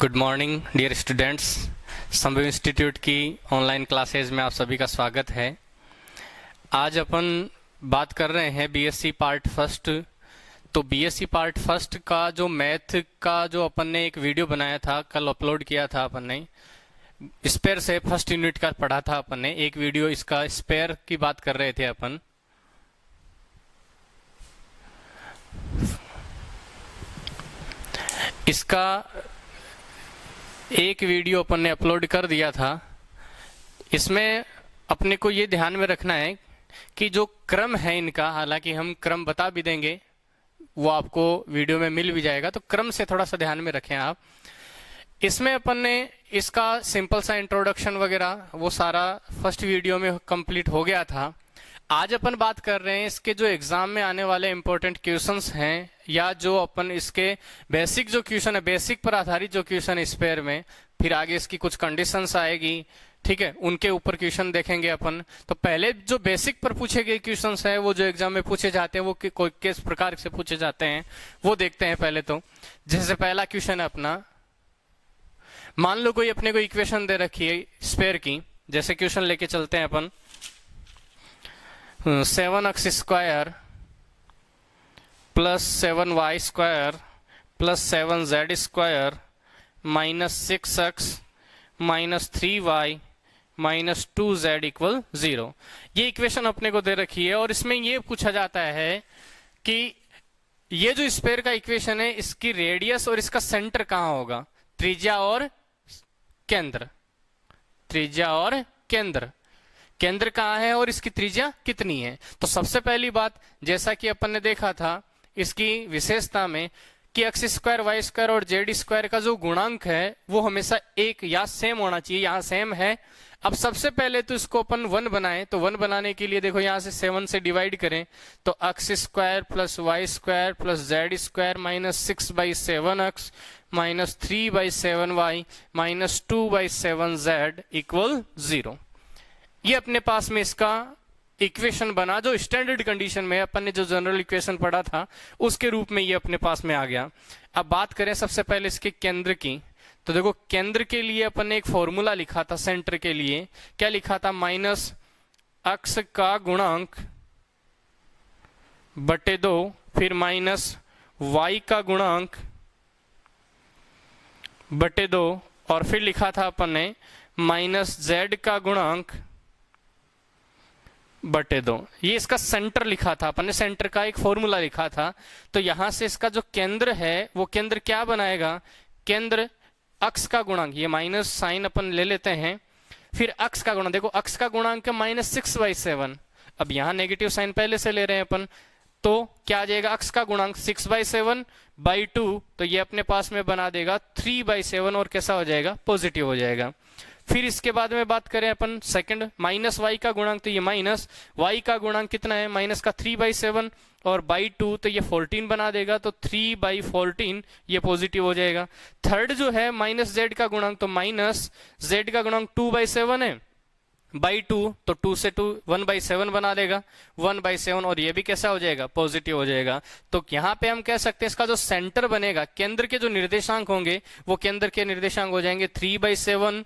Good morning dear students. Sambhav institute की online classes में आप सभी का स्वागत है। आज अपन बात कर रहे हैं बीएससी पार्ट फर्स्ट। तो बीएससी पार्ट फर्स्ट का जो मैथ का जो अपन ने एक वीडियो बनाया था, कल अपलोड किया था अपन ने, स्पेयर से फर्स्ट यूनिट का पढ़ा था अपन ने एक वीडियो। इसका स्पेयर की बात कर रहे थे अपन। इसका एक वीडियो अपन ने अपलोड कर दिया था। इसमें अपने को ये ध्यान में रखना है कि जो क्रम है इनका, हालांकि हम क्रम बता भी देंगे, वो आपको वीडियो में मिल भी जाएगा, तो क्रम से थोड़ा सा ध्यान में रखें आप। इसमें अपन ने इसका सिंपल सा इंट्रोडक्शन वगैरह वो सारा फर्स्ट वीडियो में कंप्लीट हो गया था। आज अपन बात कर रहे हैं इसके जो एग्जाम में आने वाले इंपॉर्टेंट क्वेश्चंस हैं, या जो अपन इसके बेसिक जो क्वेश्चन है, बेसिक पर आधारित जो क्वेश्चन है स्पेयर में, फिर आगे इसकी कुछ कंडीशंस आएगी, ठीक है, उनके ऊपर क्वेश्चन देखेंगे अपन। तो पहले जो बेसिक पर पूछे गए क्वेश्चंस हैं, वो जो एग्जाम में पूछे जाते हैं, वो किस प्रकार से पूछे जाते हैं वो देखते हैं पहले। तो जैसे पहला क्वेश्चन है अपना, मान लो कोई अपने को इक्वेशन दे रखी है स्पेयर की। जैसे क्वेश्चन लेके चलते हैं अपन, 7x square plus 7y square plus 7z square minus 6x minus 3y minus 2z equal 0। ये इक्वेशन अपने को दे रखी है और इसमें ये पूछा जाता है कि ये जो स्पेयर का इक्वेशन है, इसकी रेडियस और इसका सेंटर कहां होगा, त्रिज्या और केंद्र। त्रिज्या और केंद्र, केंद्र कहाँ है और इसकी त्रिज्या कितनी है। तो सबसे पहली बात, जैसा कि अपन ने देखा था इसकी विशेषता में, कि एक्स स्क्वायर वाई स्क्वायर और जेड स्क्वायर का जो गुणांक है वो हमेशा एक या सेम होना चाहिए। यहाँ सेम है। अब सबसे पहले तो इसको अपन 1 बनाएं। तो 1 बनाने के लिए देखो यहाँ से 7 से डिवाइड करें तो x square plus y square plus z square minus 6/7x minus 3/7y minus 2/7z equal 0। ये अपने पास में इसका इक्वेशन बना, जो स्टैंडर्ड कंडीशन में अपन ने जो जनरल इक्वेशन पढ़ा था उसके रूप में ये अपने पास में आ गया। अब बात करें सबसे पहले इसके केंद्र की। तो देखो केंद्र के लिए अपन ने एक फॉर्मूला लिखा था सेंटर के लिए। क्या लिखा था, माइनस अक्ष का गुणांक बटे 2, फिर माइनस वाई का गुणांक बटे 2, और फिर लिखा था अपन ने माइनस जेड का गुणांक बटे 2। ये इसका सेंटर लिखा था अपन ने, सेंटर का एक फॉर्मूला लिखा था। तो यहां से इसका जो केंद्र है वो केंद्र क्या बनाएगा, केंद्र अक्ष का गुणांक, ये माइनस साइन अपन ले लेते हैं, फिर अक्ष का गुणांक, देखो अक्ष का गुणांक है माइनस 6/7। अब यहाँ नेगेटिव साइन पहले से ले रहे हैं अपन, तो क्या आ जाएगा, अक्ष का गुणांक 6/7/2, तो ये अपने पास में बना देगा 3/7 और कैसा हो जाएगा, पॉजिटिव हो जाएगा। फिर इसके बाद में बात करें अपन सेकंड, माइनस वाई का गुणांक, तो ये माइनस वाई का गुणांक कितना है, माइनस का 3/7 और बाई 2, तो ये 14 बना देगा, तो 3/14 ये पॉजिटिव हो जाएगा। थर्ड जो है माइनस जेड का गुणांक, तो माइनस जेड का गुणांक 2/7 है, बाई 2, तो 2 से 2 1/7 बना देगा, 1/7, और ये भी कैसा हो जाएगा, पॉजिटिव हो जाएगा। तो यहाँ पे हम कह सकते हैं इसका जो सेंटर बनेगा, केंद्र के जो निर्देशांक होंगे वो केंद्र के निर्देशांक हो जाएंगे 3/7,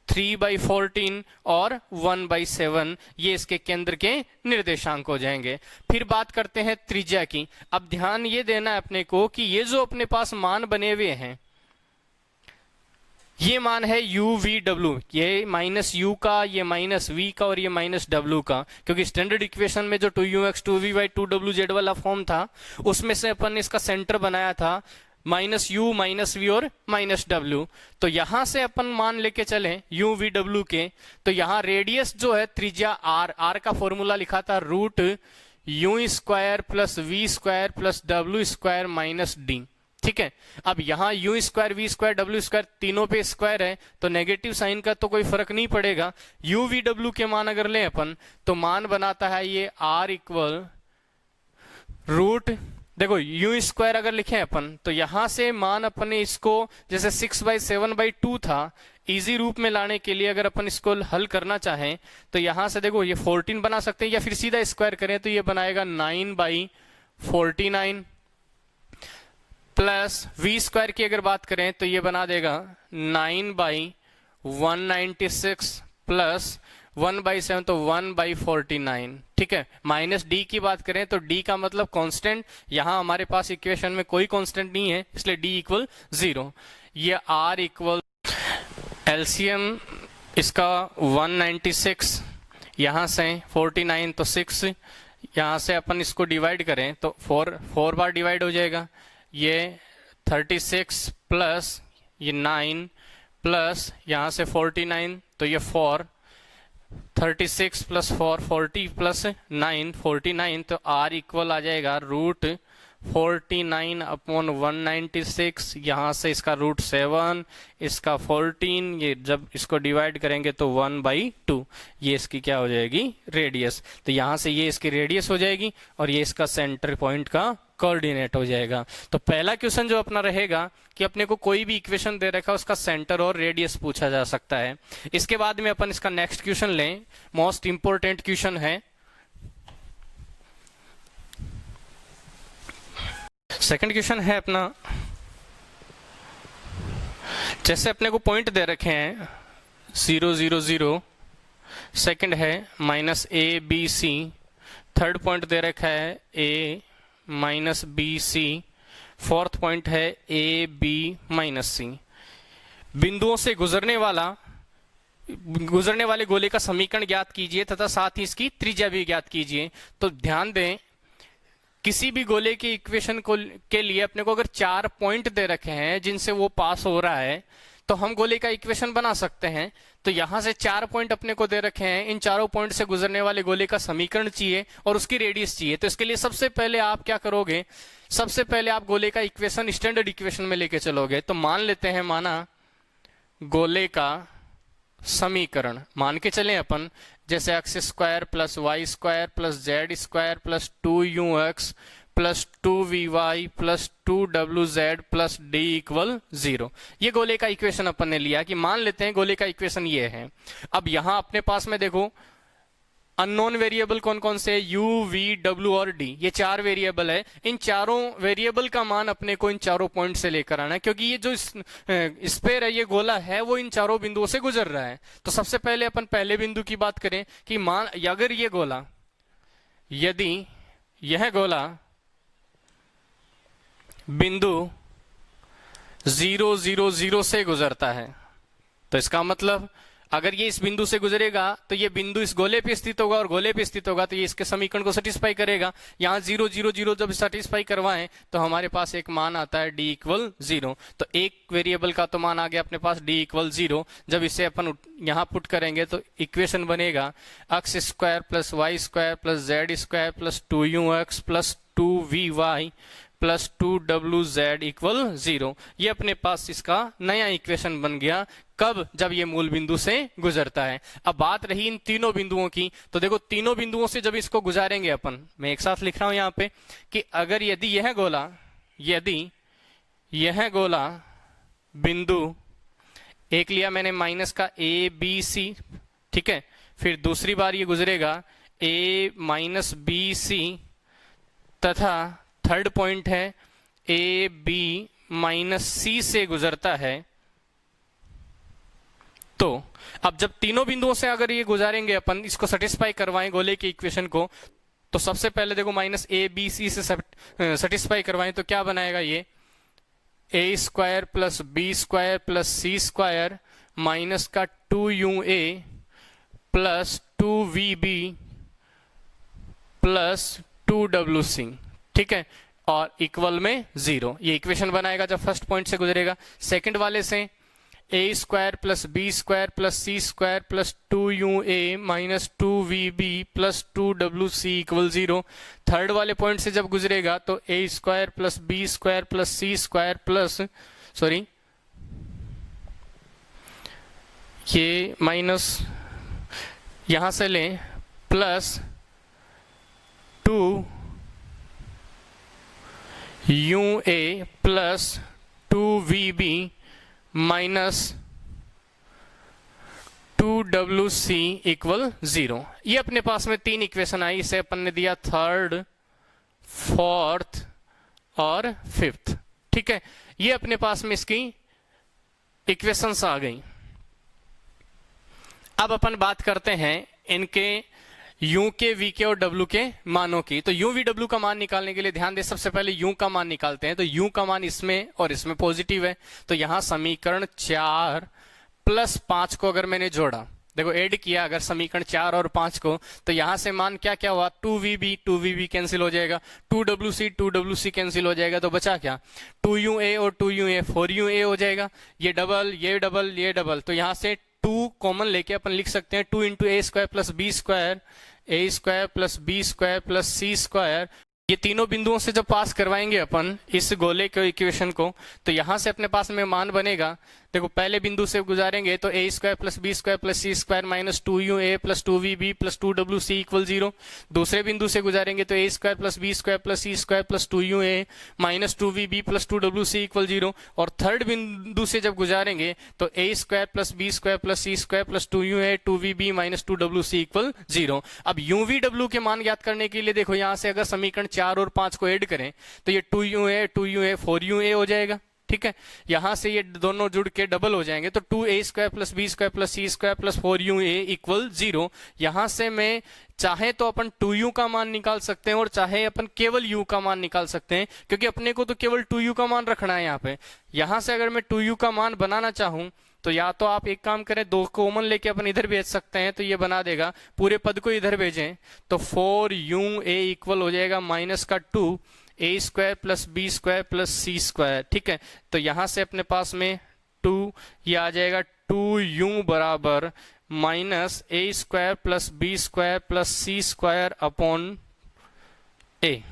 3/14 और 1/7, ये इसके केंद्र के निर्देशांक हो जाएंगे। फिर बात करते हैं त्रिज्या की। अब ध्यान ये देना है अपने को कि ये जो अपने पास मान बने हुए हैं, ये मान है u v w, ये माइनस u का, ये माइनस v का और ये माइनस w का, क्योंकि स्टैंडर्ड इक्वेशन में जो 2ux 2vy 2wz वाला फॉर्म था उसमें से अपन ने इसका सेंटर बनाया था माइनस u माइनस v और माइनस w। तो यहां से अपन मान लेके चले u v w के, तो यहां रेडियस जो है त्रिज्या r, r का फॉर्मूला लिखा था root u square plus v square plus w square minus d, ठीक है। अब यहाँ u square v square w square तीनों पे स्क्वायर है, तो नेगेटिव साइन का तो कोई फर्क नहीं पड़ेगा। u v w के मान अगर लें अपन, तो मान बनाता है ये r इक्वल रूट, देखो u स्क्वायर अगर लिखें अपन, तो यहां से मान अपन ने इसको, जैसे 6/7/2 था, इजी रूप में लाने के लिए अगर अपन इसको हल करना चाहें तो यहां से देखो ये 14 बना सकते हैं, या फिर सीधा स्क्वायर करें तो ये बनाएगा 9/49। प्लस वी स्क्वायर की अगर बात करें तो ये बना देगा 9/196 प्लस 1/7 तो 1/49। ठीक है, माइनस डी की बात करें तो डी का मतलब कांस्टेंट, यहां हमारे पास इक्वेशन में कोई कांस्टेंट नहीं है इसलिए डी इक्वल 0। ये आर इक्वल एलसीएम इसका 196, यहां से 49 तो 6, यहां से अपन इसको डिवाइड करें तो 4 बार डिवाइड हो जाएगा। ये 36 प्लस ये 9 प्लस यहां से 49 तो ये 4, 36 प्लस 4 40 प्लस 9 49, तो आर इक्वल आ जाएगा रूट 49/196। यहाँ से इसका रूट 7, इसका 14, ये जब इसको डिवाइड करेंगे तो 1/2, ये इसकी क्या हो जाएगी रेडियस। तो यहाँ से ये इसकी रेडियस हो जाएगी और ये इसका सेंटर पॉइंट का कोऑर्डिनेट हो जाएगा। तो पहला क्वेश्चन जो अपना रहेगा कि अपने को कोई भी इक्वेशन दे रखा है उसका सेंटर और रेडियस पूछा जा सकता है। इसके बाद में अपन इसका नेक्स्ट क्वेश्चन लें, मोस्ट इंपोर्टेंट क्वेश्चन है। सेकंड क्वेश्चन है अपना, जैसे अपने को पॉइंट दे रखे हैं 0 0 0, सेकंड है -a b c, third point दे रखा है a -b c, fourth point है a b -c। बिंदुओं से गुजरने वाले गोले का समीकरण ज्ञात कीजिए तथा साथ ही इसकी त्रिज्या भी ज्ञात कीजिए। तो ध्यान दें, किसी भी गोले के इक्वेशन के लिए अपने को अगर 4 पॉइंट दे रखे हैं जिनसे वो पास हो रहा है तो हम गोले का इक्वेशन बना सकते हैं। तो यहां से 4 पॉइंट अपने को दे रखे हैं, इन चारों पॉइंट से गुजरने वाले गोले का समीकरण चाहिए और उसकी रेडियस चाहिए। तो इसके लिए सबसे पहले आप क्या करोगे, सबसे पहले आप गोले का इक्वेशन स्टैंडर्ड इक्वेशन में लेके चलोगे। तो मान लेते हैं, माना गोले का समीकरण मान के चले अपन, जैसे x² + y² + z² + 2ux + 2vy + 2wz + d = 0। ये गोले का इक्वेशन अपन ने लिया कि मान लेते हैं गोले का इक्वेशन ये है। अब यहां अपने पास में देखो अननोन वेरिएबल कौन कौन से, u, v, w और d, ये 4 वेरिएबल है। इन चारों वेरिएबल का मान अपने को इन चारों पॉइंट से लेकर आना है, क्योंकि ये जो स्फेयर है, ये गोला है, वो इन चारों बिंदुओं से गुजर रहा है। तो सबसे पहले अपन पहले बिंदु की बात करें कि मान अगर ये गोला, यदि यह गोला बिंदु 0 0 0 से गुजरता है, तो इसका मतलब अगर ये इस बिंदु से गुजरेगा तो ये बिंदु इस गोले पे स्थित होगा और गोले पे स्थित होगा तो ये इसके समीकरण को सेटिस्फाई करेगा। यहाँ 0 0 0 जब सेटिस्फाई करवाएं तो हमारे पास एक मान आता है d = 0। तो एक वेरिएबल का तो मान आ गया अपने पास d = 0। जब इसे अपन यहाँ पुट करेंगे तो इक्वेशन बनेगा x² + y² + z² + 2ux + 2vy + 2wz = 0। ये अपने पास इसका नया इक्वेशन बन गया। कब? जब ये मूल बिंदु से गुजरता है। अब बात रही इन तीनों बिंदुओं की, तो देखो तीनों बिंदुओं से जब इसको गुजारेंगे अपन, मैं एक साथ लिख रहा हूं यहाँ पे कि अगर यदि यह गोला बिंदु एक लिया मैंने माइनस का a b c, ठीक है, फिर दूसरी बार ये गुजरेगा a - b c तथा थर्ड पॉइंट है a b - c से गुजरता है। तो अब जब तीनों बिंदुओं से अगर ये गुजारेंगे अपन, इसको सेटिस्फाई करवाएं गोले के इक्वेशन को, तो सबसे पहले देखो -a b c से सेटिस्फाई करवाएं तो क्या बनाएगा, ये a² + b² + c² माइनस का 2ua + 2vb + 2wc, ठीक है, और इक्वल में 0। ये इक्वेशन बनाएगा जब फर्स्ट पॉइंट से गुजरेगा। सेकंड वाले से a² + b² + c² + 2ua - 2vb + 2wc = 0। Third वाले पॉइंट से जब गुजरेगा तो a² + b² + c² प्लस ये माइनस यहां से लें प्लस 2ua + 2vb - 2wc = 0। ये अपने पास में 3 इक्वेशन आई, इसे अपन ने दिया थर्ड, फोर्थ और फिफ्थ। ठीक है, ये अपने पास में इसकी इक्वेशंस आ गई। अब अपन बात करते हैं इनके u के v के और w के मानों की। तो u v w का मान निकालने के लिए ध्यान दे, सबसे पहले u का मान निकालते हैं। तो u का मान इसमें और इसमें पॉजिटिव है, तो यहां समीकरण 4 प्लस 5 को अगर मैंने जोड़ा, देखो ऐड किया अगर समीकरण 4 और 5 को, तो यहां से मान क्या क्या हुआ, 2vb कैंसिल हो जाएगा, 2wc कैंसिल हो जाएगा, तो बचा क्या, 2ua और 2ua 4ua हो जाएगा, ये डबल ये डबल ये डबल, तो यहां से 2 कॉमन लेके अपन लिख सकते हैं 2 into A square plus B square, A square plus B square plus C square. ये तीनों बिंदुओं से जब पास करवाएंगे अपन इस गोले के इक्वेशन को, तो यहां से अपने पास में मान बनेगा, देखो पहले बिंदु से गुजारेंगे तो A square plus B square plus C square minus 2ua plus 2vb plus 2wc equal 0। दूसरे बिंदु से गुजारेंगे तो A square plus B square plus C square plus 2ua minus 2vb plus 2wc equal 0। और थर्ड बिंदु से जब गुजारेंगे तो A square plus B square plus C square plus 2ua 2vb minus 2wc equal 0। अब uv के मान ज्ञात करने के लिए देखो यहां से अगर समीकरण 4 और 5 को ऐड करें तो ये 2ua 4ua हो जाएगा, ठीक है, यहां से ये दोनों जुड़ के डबल हो जाएंगे, तो 2a square plus B square plus सी स्क्वायर प्लस 4ua इक्वल 0। यहां से मैं चाहे तो अपन 2u का मान निकाल सकते हैं और चाहे अपन केवल u का मान निकाल सकते हैं, क्योंकि अपने को तो केवल 2u का मान रखना है यहाँ पे। यहां से अगर मैं 2u का मान बनाना चाहूं तो या तो आप एक काम करें, 2 कॉमन लेके अपन इधर भेज सकते हैं, तो ये बना देगा, पूरे पद को इधर भेजें तो 4ua इक्वल हो जाएगा माइनस का 2 A square plus B square plus C square, ठीक है। तो यहां से अपने पास में 2 ये आ जाएगा 2u बराबर minus A square plus B square plus C square upon A,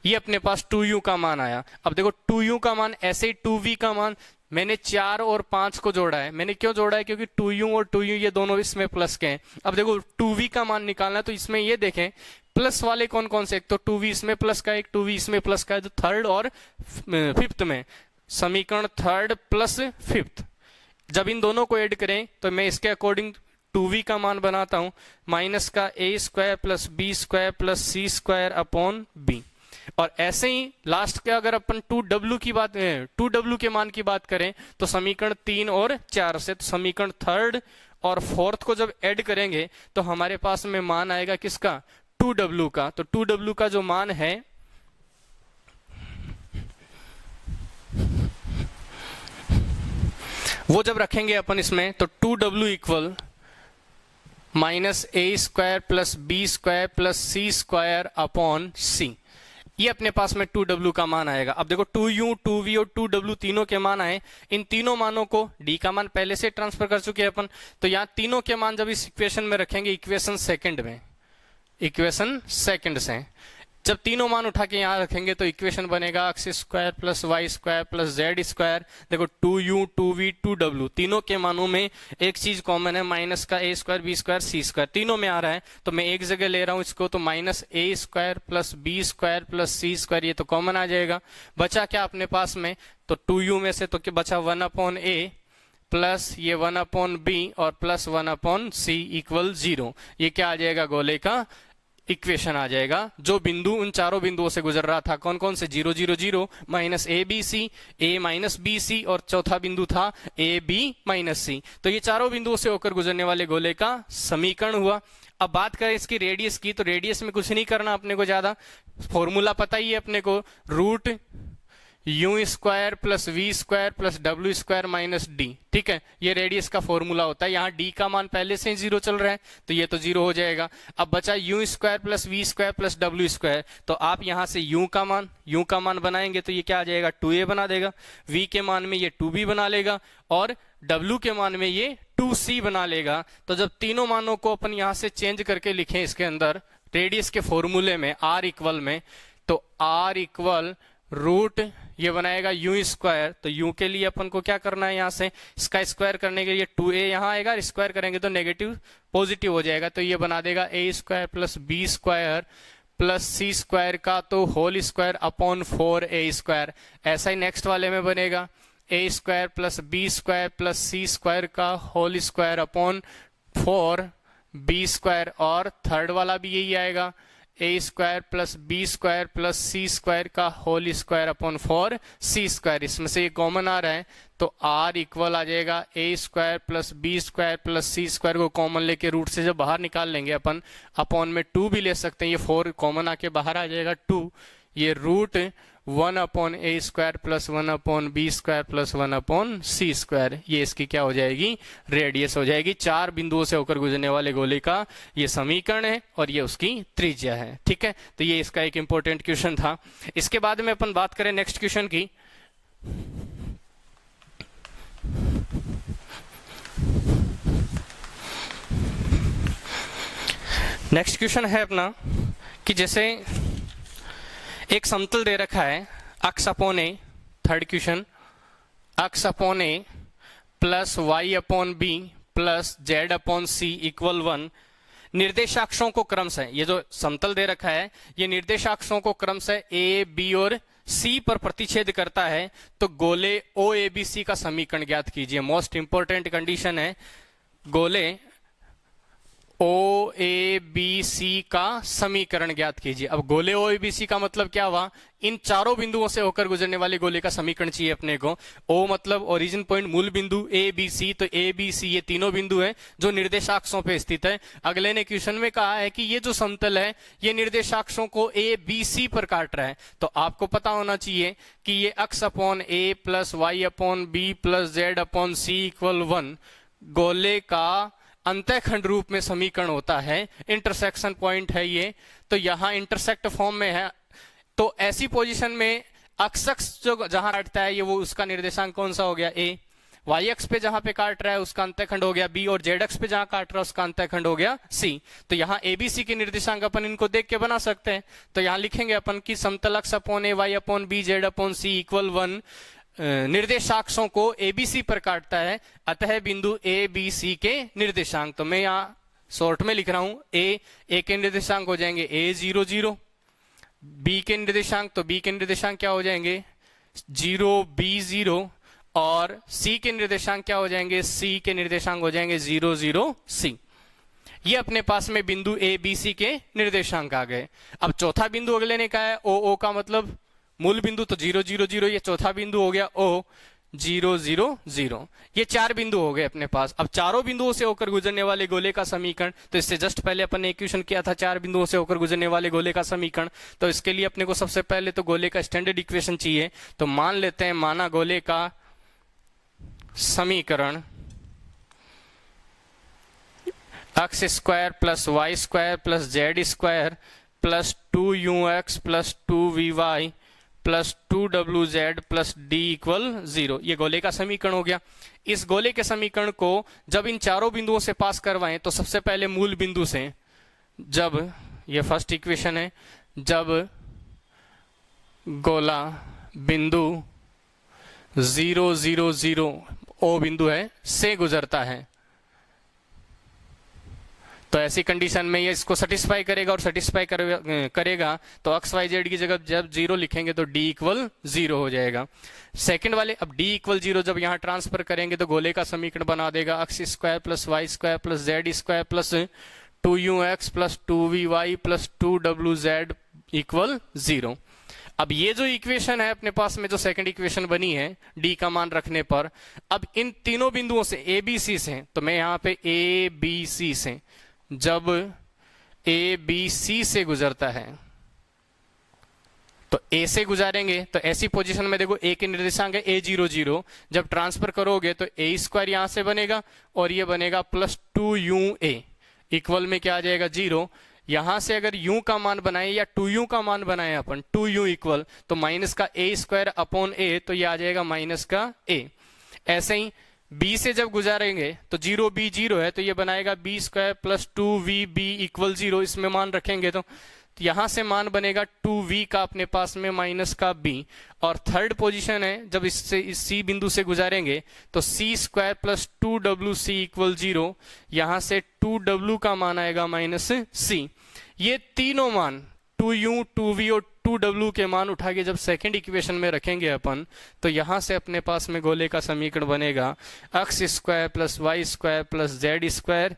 ये अपने पास 2u का मान आया। अब देखो 2u का मान ऐसे ही 2v का मान मैंने 4 और 5 को जोड़ा है, मैंने क्यों जोड़ा है, क्योंकि 2u और 2u ये दोनों इसमें प्लस के हैं। अब देखो 2v का मान निकालना है तो इसमें ये देखें प्लस वाले कौन कौन से, एक तो 2v इसमें प्लस का, एक 2v इसमें प्लस का है, तो थर्ड और फिफ्थ में समीकरण थर्ड प्लस फिफ्थ जब इन दोनों को ऐड करें तो मैं इसके अकॉर्डिंग 2v का मान बनाता हूं माइनस का A square plus B square plus C square upon B. और ऐसे ही लास्ट के अगर अपन 2w के मान की बात करें तो समीकरण 3 और 4 से, तो समीकरण थर्ड और फोर्थ को जब ऐड करेंगे तो हमारे पास में मान आएगा किसका, 2w का। तो 2w का जो मान है वो जब रखेंगे अपन इसमें तो 2w इक्वल माइनस ए square plus B square plus सी स्क्वायर अपॉन सी, ये अपने पास में 2w का मान आएगा। अब देखो 2u 2v और 2w तीनों के मान आए, इन तीनों मानों को d का मान पहले से ट्रांसफर कर चुके हैं अपन, तो यहाँ तीनों के मान जब इस इक्वेशन में रखेंगे इक्वेशन सेकंड से जब तीनों मान उठा के यहाँ रखेंगे तो इक्वेशन बनेगा x square plus y square plus z square. देखो 2u 2v 2w तीनों के मानों में एक चीज कॉमन है, माइनस का A square B square C square तीनों में आ रहा है, तो मैं एक जगह ले रहा हूँ इसको, तो माइनस ए square plus B square plus सी स्क्वायर, ये तो कॉमन आ जाएगा। बचा क्या अपने पास में, तो 2u में से तो क्या बचा 1 अपॉन ए प्लस ये 1 अपॉन बी और प्लस 1 अपॉन सी इक्वल 0। ये क्या आ जाएगा, गोले का इक्वेशन आ जाएगा जो बिंदु उन चारों बिंदुओं से गुजर रहा था। कौन कौन से, 0 0 0 minus a b c, a minus b c, और चौथा बिंदु था ए बी माइनस सी। तो ये चारों बिंदुओं से होकर गुजरने वाले गोले का समीकरण हुआ। अब बात करें इसकी रेडियस की, तो रेडियस में कुछ नहीं करना अपने को, ज्यादा फॉर्मूला पता ही है अपने को, root u square plus v square plus डब्ल्यू स्क्वायर माइनस डी, ठीक है, ये रेडियस का फॉर्मूला होता है। यहाँ डी का मान पहले से ही 0 चल रहा है तो ये तो 0 हो जाएगा। अब बचा u square plus v square plus डब्ल्यू स्क्वायर, तो आप यहाँ से यू का मान बनाएंगे तो ये क्या आ जाएगा, 2a बना देगा, v के मान में ये 2b बना लेगा और w के मान में ये 2c बना लेगा। तो जब तीनों मानों को अपन यहाँ से चेंज करके लिखें इसके अंदर रेडियस के फॉर्मूले में r इक्वल में, तो r इक्वल रूट ये बनाएगा यू स्क्वायर, तो यू के लिए अपन को क्या करना है, यहाँ से इसका स्क्वायर करने के लिए 2a यहाँ आएगा, स्क्वायर करेंगे तो नेगेटिव पॉजिटिव हो जाएगा, तो ये बना देगा a square plus B square plus C square का तो whole square upon 4a square. ऐसा ही नेक्स्ट वाले में बनेगा a square plus B square plus C square का whole square upon 4b square, और थर्ड वाला भी यही आएगा a square plus B square plus C square का whole square upon 4 c square. इसमें से ये कॉमन आ रहा है तो आर इक्वल आ जाएगा a square plus B square plus C square को कॉमन लेके रूट से जब बाहर निकाल लेंगे अपन, अपॉन में 2 भी ले सकते हैं, ये 4 कॉमन आके बाहर आ जाएगा 2, ये root 1 upon a square plus 1 upon b square plus 1 upon c square, ये इसकी क्या हो जाएगी, रेडियस हो जाएगी। 4 बिंदुओं से होकर गुजरने वाले गोले का ये समीकरण है और ये उसकी त्रिज्या है। ठीक है, तो ये इसका एक इंपॉर्टेंट क्वेश्चन था। इसके बाद में अपन बात करें नेक्स्ट क्वेश्चन की। नेक्स्ट क्वेश्चन है अपना कि जैसे एक समतल दे रखा है x upon a, third question, x upon a plus y upon b plus z upon c equal 1। निर्देशाक्षों को क्रमशः, ये जो समतल दे रखा है ये निर्देशाक्षों को क्रमशः ए बी और सी पर प्रतिच्छेद करता है, तो गोले ओ ए बी सी का समीकरण ज्ञात कीजिए। मोस्ट इंपॉर्टेंट कंडीशन है, गोले ओ ए बी सी का समीकरण ज्ञात कीजिए। अब गोले ओ ए बी सी का मतलब क्या हुआ, इन चारों बिंदुओं से होकर गुजरने वाले गोले का समीकरण चाहिए अपने को। ओ मतलब ओरिजिन पॉइंट मूल बिंदु, ए बी सी, तो ए बी सी ये तीनों बिंदु हैं जो निर्देशाक्षों पे स्थित है। अगले ने क्वेश्चन में कहा है कि ये जो समतल है ये निर्देशाक्षों को ए बी सी पर काट रहा है, तो आपको पता होना चाहिए कि ये x upon a plus y upon b plus z upon c equal 1 गोले का अंतःखंड रूप में समीकरण होता है। इंटरसेक्शन पॉइंट है ये, तो यहां इंटरसेक्ट फॉर्म में है, तो ऐसी पोजीशन में अक्स जो जहां काटता है ये वो उसका निर्देशांक कौन सा हो गया, ए। वाई एक्स पे जहां पे काट रहा है उसका अंतःखंड हो गया बी, और जेड एक्स पे जहां काट रहा है उसका अंतःखंड हो गया सी। तो यहाँ ए बी सी के निर्देशांक अपन इनको देख के बना सकते हैं। तो यहाँ लिखेंगे अपन की समतल x upon a y upon b z upon c equal 1 निर्देशाक्षों को एबीसी पर काटता है, अतः बिंदु ए बी सी के निर्देशांक, तो मैं यहाँ शॉर्ट में लिख रहा हूं ए के निर्देशांक हो जाएंगे ए 0 0, बी के निर्देशांक, तो बी के निर्देशांक क्या हो जाएंगे 0 बी 0, और सी के निर्देशांक क्या हो जाएंगे, सी के निर्देशांक हो जाएंगे 0 0 सी। ये अपने पास में बिंदु ए बी सी के निर्देशांक आ गए। अब चौथा बिंदु अगले ने कहा है ओ का मतलब मूल बिंदु, तो 0 0 0, ये चौथा बिंदु हो गया ओ 0 0 0। ये 4 बिंदु हो गए अपने पास। अब चारों बिंदुओं से होकर गुजरने वाले गोले का समीकरण, तो इससे जस्ट पहले अपन ने इक्वेशन किया था 4 बिंदुओं से होकर गुजरने वाले गोले का समीकरण, तो इसके लिए अपने को सबसे पहले तो गोले का स्टैंडर्ड इक्वेशन चाहिए। तो मान लेते हैं, माना गोले का समीकरण x square plus y square plus z square plus 2ux plus 2vy plus 2wz plus d equal 0, ये गोले का समीकरण हो गया। इस गोले के समीकरण को जब इन चारों बिंदुओं से पास करवाएं, तो सबसे पहले मूल बिंदु से, जब ये फर्स्ट इक्वेशन है, जब गोला बिंदु 0 0 0 ओ बिंदु है से गुजरता है, तो ऐसी कंडीशन में ये इसको सेटिस्फाई करेगा, और सेटिस्फाई करेगा तो एक्स वाई जेड की जगह जब 0 लिखेंगे तो d इक्वल 0 हो जाएगा। सेकंड वाले, अब d इक्वल 0 जब यहाँ ट्रांसफर करेंगे तो गोले का समीकरण बना देगा x square plus y square plus z square plus 2ux plus 2vy plus 2wz equal 0। अब ये जो इक्वेशन है अपने पास में, जो सेकंड इक्वेशन बनी है d का मान रखने पर, अब इन तीनों बिंदुओं से ए बी सी से, तो मैं यहाँ पे ए बी सी से, जब ए बी सी से गुजरता है तो ए से गुजारेंगे, तो ऐसी पोजीशन में देखो ए के निर्देशांक है ए 0 0, जब ट्रांसफर करोगे तो ए स्क्वायर यहां से बनेगा और ये बनेगा प्लस 2u इक्वल में क्या आ जाएगा 0। यहां से अगर u का मान बनाए या 2u का मान बनाए अपन, 2u इक्वल तो माइनस का ए स्क्वायर अपॉन ए, तो ये आ जाएगा माइनस का ए। ऐसे ही b से जब गुजारेंगे तो 0 b 0 है, तो ये बनाएगा B square plus 2vb equal 0, इसमें मान रखेंगे तो यहां से मान बनेगा 2v का अपने पास में माइनस का b। और थर्ड पोजीशन है, जब इससे इस c बिंदु से गुजारेंगे तो c square plus 2wc equal 0, यहां से 2w का मान आएगा माइनस c। ये तीनों मान 2u 2v और 2w के मान उठा के जब सेकंड इक्वेशन में रखेंगे अपन, तो यहां से अपने पास में गोले का समीकरण बनेगा x square plus y square plus z square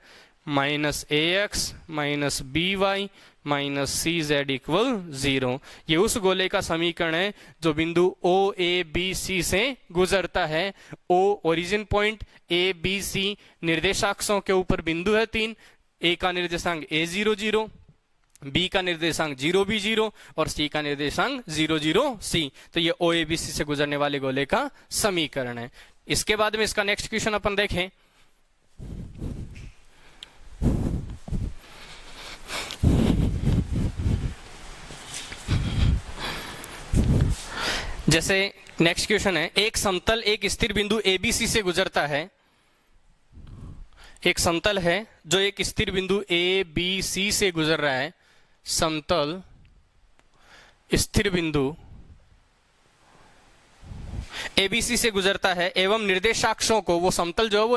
minus a x minus b y minus c z equal 0। ये उस गोले का समीकरण है जो बिंदु ओ ए बी सी से गुजरता है। O origin point, a b c निर्देशाक्षों के ऊपर बिंदु है 3। ए का निर्देशांक A0 0, बी का निर्देशांक 0 B 0 और सी का निर्देशांक 0 0 C। तो ये ओ ए बी सी से गुजरने वाले गोले का समीकरण है। इसके बाद में इसका नेक्स्ट क्वेश्चन अपन देखें। जैसे नेक्स्ट क्वेश्चन है, एक समतल एक स्थिर बिंदु ABC से गुजरता है। एक समतल है जो एक स्थिर बिंदु ABC से गुजर रहा है। समतल स्थिर बिंदु ABC से गुजरता है एवं निर्देशाक्षों को, वो समतल जो है वो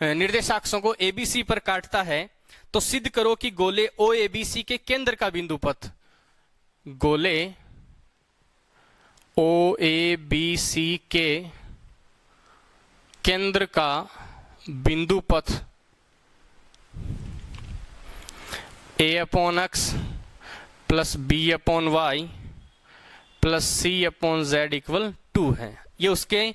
निर्देशाक्षों को ABC पर काटता है। तो सिद्ध करो कि गोले OABC के केंद्र का बिंदु पथ, गोले OABC के केंद्र का बिंदु पथ A/x plus B/y plus C/z equal 2 है। ये उसके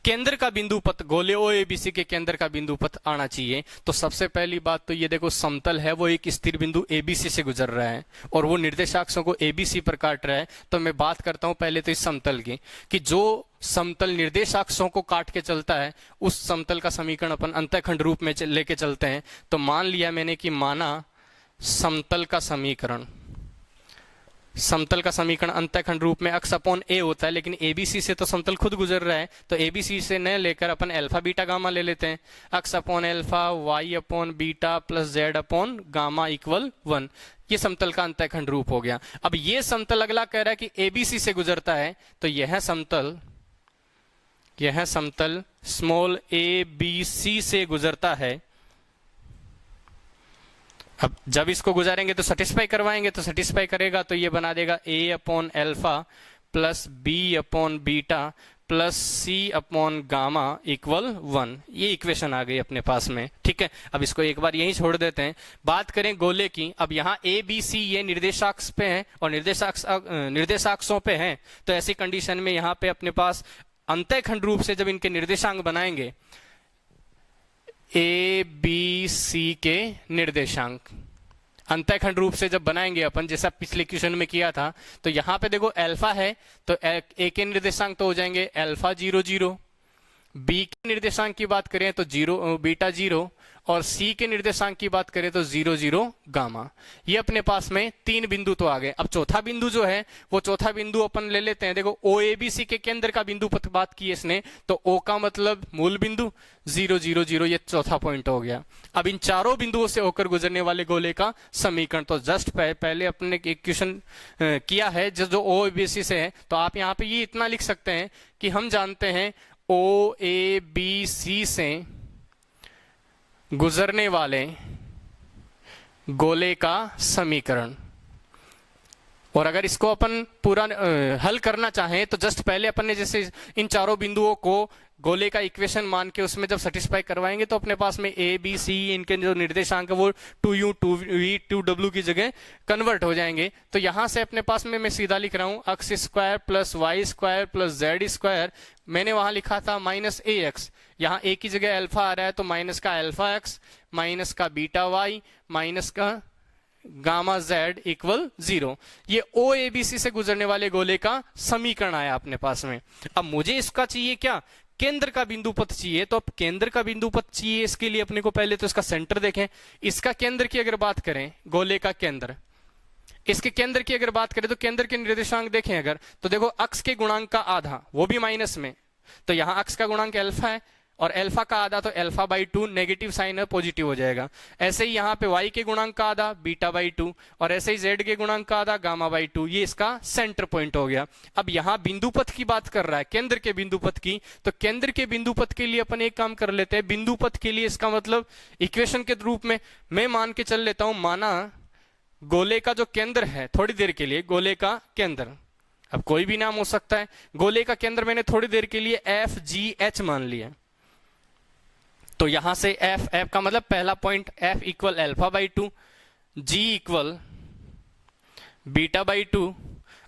केंद्र का बिंदु पथ, गोले OABC के केंद्र का बिंदु पथ आना चाहिए। तो सबसे पहली बात तो ये देखो, समतल है वो एक स्थिर बिंदु ABC से गुजर रहा है और वो निर्देशाक्षों को ABC पर काट रहा है। तो मैं बात करता हूं पहले तो इस समतल की, कि जो समतल निर्देशाक्षों को काट के चलता है उस समतल का समीकरण अपन अंतःखंड रूप में लेके चलते हैं। तो मान लिया मैंने कि माना समतल का समीकरण, समतल का समीकरण अंतःखंड रूप में अक्ष अपॉन ए होता है, लेकिन ABC से तो समतल खुद गुजर रहा है। तो ABC से न लेकर अपन अल्फा बीटा गामा ले लेते हैं। अक्ष upon alpha, y upon beta plus z upon gamma equal 1। ये समतल का अंतःखंड रूप हो गया। अब ये समतल अगला कह रहा है कि ABC से गुजरता है, तो यह समतल स्मॉल ABC से गुजरता है। अब जब इसको गुजारेंगे तो सेटिस्फाई करवाएंगे, तो सेटिस्फाई करेगा तो ये बना देगा A upon alpha plus B upon beta plus C upon gamma equal 1। ये इक्वेशन आ गई अपने पास में, ठीक है। अब इसको एक बार यहीं छोड़ देते हैं। बात करें गोले की। अब यहाँ ABC ये निर्देशाक्ष पे है और निर्देशाक्षों पे है। तो ऐसी कंडीशन में यहाँ पे अपने पास अंतःखंड रूप से जब इनके निर्देशांक बनाएंगे, ABC के निर्देशांक अंतःखंड रूप से जब बनाएंगे अपन, जैसा पिछले क्वेश्चन में किया था, तो यहां पे देखो अल्फा है तो ए के निर्देशांक तो हो जाएंगे अल्फा 0 0, बी के निर्देशांक की बात करें तो 0 बीटा 0 और सी के निर्देशांक की बात करें तो 0 0 गामा। ये अपने पास में 3 बिंदु तो आ गए। अब चौथा बिंदु जो है वो चौथा बिंदु अपन ले लेते हैं। देखो OABC के केंद्र का बिंदु पथ बात की इसने, तो O का मतलब मूल बिंदु 0 0 0, ये चौथा पॉइंट हो गया। अब इन चारों बिंदुओं से होकर गुजरने वाले गोले का समीकरण, तो जस्ट पहले अपने क्वेश्चन किया है जो OABC से है, तो आप यहाँ पे ये इतना लिख सकते हैं कि हम जानते हैं OABC से गुजरने वाले गोले का समीकरण। और अगर इसको अपन पूरा हल करना चाहें तो जस्ट पहले अपन ने जैसे इन चारों बिंदुओं को गोले का इक्वेशन मान के उसमें जब सेटिस्फाई करवाएंगे तो अपने पास में ABC इनके जो निर्देशांक है वो 2u 2v 2w की जगह कन्वर्ट हो जाएंगे। तो यहां से अपने पास में मैं सीधा लिख रहा हूं x square plus y square plus z square. मैंने वहां लिखा था माइनस ax, यहाँ a की जगह अल्फा आ रहा है तो माइनस का अल्फा x माइनस का बीटा y माइनस का गामा z इक्वल 0। ये OABC से गुजरने वाले गोले का समीकरण आया अपने पास में। अब मुझे इसका चाहिए क्या, केंद्र का बिंदु पथ चाहिए। तो अब केंद्र का बिंदु पथ चाहिए, इसके लिए अपने को पहले तो इसका सेंटर देखें। इसका केंद्र की अगर बात करें, गोले का केंद्र, इसके केंद्र की अगर बात करें तो केंद्र के निर्देशांक देखें अगर, तो देखो अक्ष के गुणांक का आधा वो भी माइनस में, तो यहाँ अक्ष का गुणांक अल्फा है और अल्फा का आधा तो अल्फा बाई 2, नेगेटिव साइन है पॉजिटिव हो जाएगा। ऐसे ही यहाँ पे y के गुणांक का आधा बीटा बाई 2 और ऐसे ही z के गुणांक का आधा गामा बाई 2। ये इसका सेंटर पॉइंट हो गया। अब यहाँ बिंदु पथ की बात कर रहा है, केंद्र के बिंदु पथ की, तो केंद्र के बिंदु पथ के लिए अपन एक काम कर लेते हैं। बिंदु पथ के लिए इसका मतलब इक्वेशन के रूप में मैं मान के चल लेता हूं, माना गोले का जो केंद्र है, थोड़ी देर के लिए गोले का केंद्र, अब कोई भी नाम हो सकता है, गोले का केंद्र मैंने थोड़ी देर के लिए FGH मान लिया। तो यहां से f का मतलब पहला point f equal alpha by 2, G equal beta by 2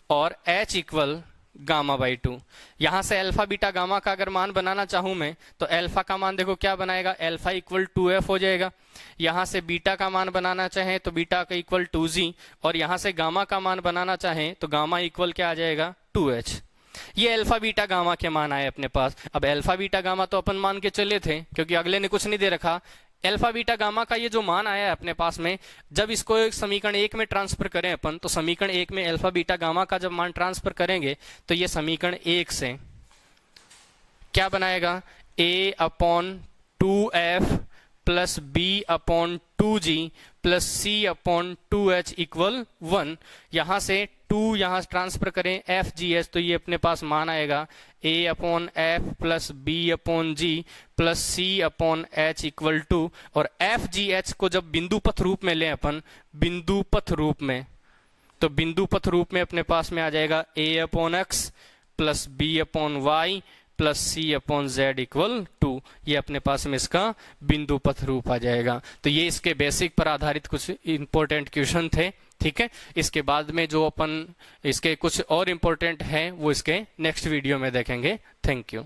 और H इक्वल गामा बाई 2। यहां से अल्फा बीटा गामा का अगर मान बनाना चाहूं मैं तो अल्फा का मान देखो क्या बनाएगा, अल्फा इक्वल 2f हो जाएगा। यहां से बीटा का मान बनाना चाहें तो बीटा का इक्वल 2g, और यहां से गामा का मान बनाना चाहें तो गामा इक्वल क्या आ जाएगा, 2h। ये अल्फा बीटा गामा के मान आए अपने पास। अब अल्फा बीटा गामा तो अपन मान के चले थे क्योंकि अगले ने कुछ नहीं दे रखा। अल्फा बीटा गामा का ये जो मान आया है अपने पास में, जब इसको एक समीकरण 1 में ट्रांसफर करें अपन, तो समीकरण 1 में अल्फा बीटा गामा का जब मान ट्रांसफर करेंगे तो ये समीकरण 1 से क्या बनाएगा, a upon 2f plus b upon 2g plus c upon 2h equal 1। यहां से 2 यहां ट्रांसफर करें एफ जी एच, तो ये अपने पास मान आएगा a upon F plus b upon g plus c upon h equal 2। और एफ जी एच को जब बिंदु पथ रूप में लें अपन, बिंदु पथ रूप में, तो बिंदु पथ रूप में अपने पास में आ जाएगा a upon x plus b upon y plus c upon z equal 2। ये अपने पास में इसका बिंदु पथ रूप आ जाएगा। तो ये इसके बेसिक पर आधारित कुछ इंपॉर्टेंट क्वेश्चन थे। ठीक है, इसके बाद में जो अपन इसके कुछ और इंपॉर्टेंट हैं वो इसके नेक्स्ट वीडियो में देखेंगे। Thank you.